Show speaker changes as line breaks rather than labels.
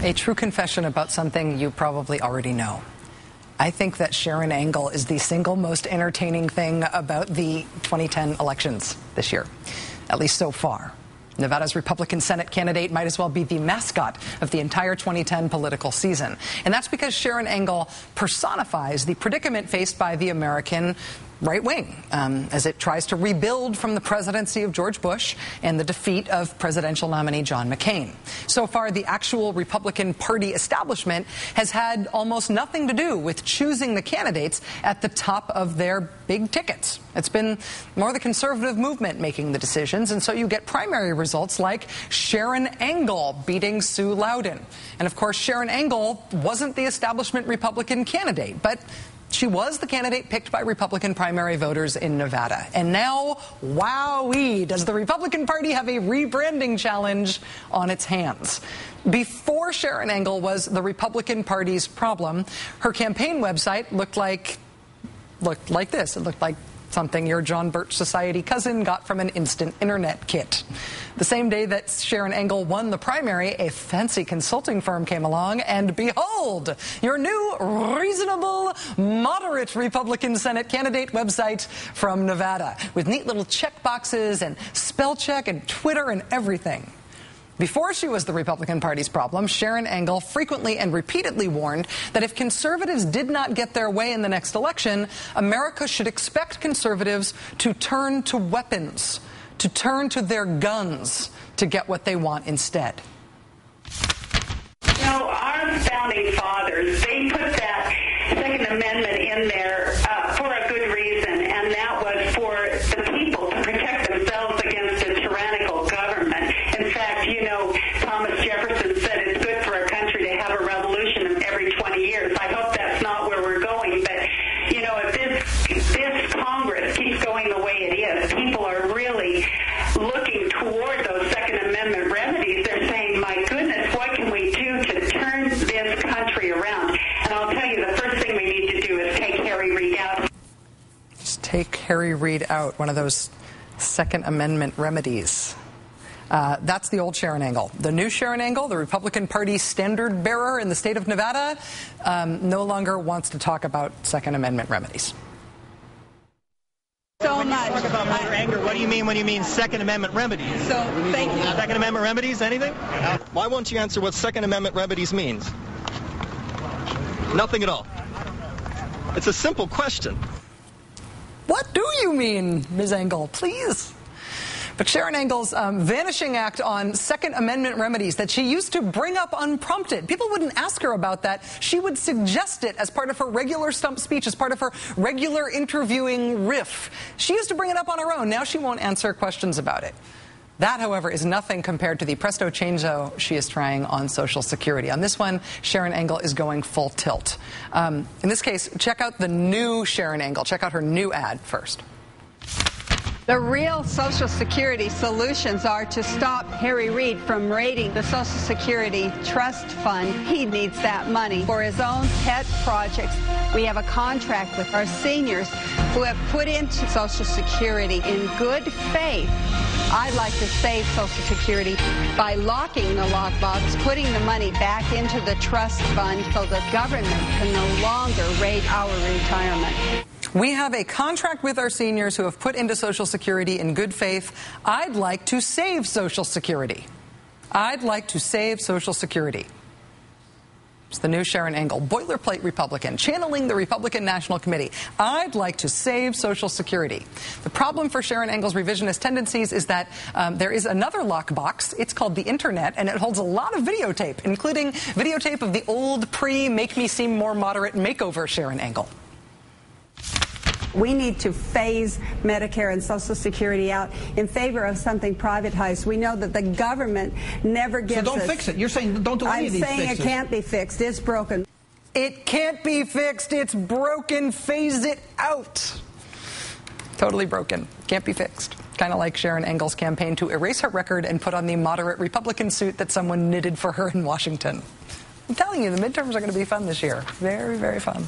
A true confession about something you probably already know. I think that Sharon Angle is the single most entertaining thing about the 2010 elections this year, at least so far. Nevada's Republican Senate candidate might as well be the mascot of the entire 2010 political season. And that's because Sharon Angle personifies the predicament faced by the American right wing as it tries to rebuild from the presidency of George Bush and the defeat of presidential nominee John McCain. So far, the actual Republican Party establishment has had almost nothing to do with choosing the candidates at the top of their big tickets. It's been more the conservative movement making the decisions, and so you get primary results like Sharon Angle beating Sue Loudon. And of course, Sharon Angle wasn't the establishment Republican candidate, but she was the candidate picked by Republican primary voters in Nevada. And now, wowee, does the Republican Party have a rebranding challenge on its hands. Before Sharon Angle was the Republican Party's problem, her campaign website looked like this. It looked like something your John Birch Society cousin got from an instant internet kit. The same day that Sharon Angle won the primary, a fancy consulting firm came along, and behold, your new reasonable, moderate Republican Senate candidate website from Nevada, with neat little check boxes and spell check and Twitter and everything. Before she was the Republican Party's problem, Sharon Angle frequently and repeatedly warned that if conservatives did not get their way in the next election, America should expect conservatives to turn to weapons, to turn to their guns to get what they want instead.
You know, our founding fathers, they put that Second Amendment in there for a good reason, and that was for the people to protect themselves against a tyrannical government. In fact, you know, Thomas Jefferson said it's good for a country to have a revolution every 20 years. I hope that's not where we're going, but, you know, if this Congress keeps going the way it is, people are really looking toward those Second Amendment remedies. They're saying, my goodness, what can we do to turn this country around? And I'll tell you, the first thing we need to do is take Harry Reid out.
Just take Harry Reid out, one of those Second Amendment remedies. That's the old Sharon Angle. The new Sharon Angle, the Republican Party standard bearer in the state of Nevada, no longer wants to talk about Second Amendment remedies.
So much.
Talk about voter anger. What do you mean when you mean Second Amendment remedies?
So, thank you.
Second Amendment remedies, anything? Why won't you answer what Second Amendment remedies means? Nothing at all. It's a simple question.
What do you mean, Ms. Angle? Please. But Sharon Angle's vanishing act on Second Amendment remedies that she used to bring up unprompted. People wouldn't ask her about that. She would suggest it as part of her regular stump speech, as part of her regular interviewing riff. She used to bring it up on her own. Now she won't answer questions about it. That, however, is nothing compared to the presto changeo she is trying on Social Security. On this one, Sharon Angle is going full tilt. In this case, check out the new Sharon Angle. Check out her new ad first.
The real Social Security solutions are to stop Harry Reid from raiding the Social Security Trust Fund. He needs that money for his own pet projects. We have a contract with our seniors who have put into Social Security in good faith. I'd like to save Social Security by locking the lockbox, putting the money back into the trust fund so the government can no longer raid our retirement.
We have a contract with our seniors who have put into Social Security in good faith. I'd like to save Social Security. I'd like to save Social Security. It's the new Sharon Angle, boilerplate Republican, channeling the Republican National Committee. I'd like to save Social Security. The problem for Sharon Angle's revisionist tendencies is that there is another lockbox. It's called the Internet, and it holds a lot of videotape, including videotape of the old pre-make me seem more moderate makeover Sharon Angle.
We need to phase Medicare and Social Security out in favor of something privatized. We know that the government never gives us...
So don't fix it. You're saying don't do any of these fixes.
I'm saying it can't be fixed. It's broken.
It can't be fixed. It's broken. Phase it out. Totally broken. Can't be fixed. Kind of like Sharon Angle's campaign to erase her record and put on the moderate Republican suit that someone knitted for her in Washington. I'm telling you, the midterms are going to be fun this year. Very, very fun.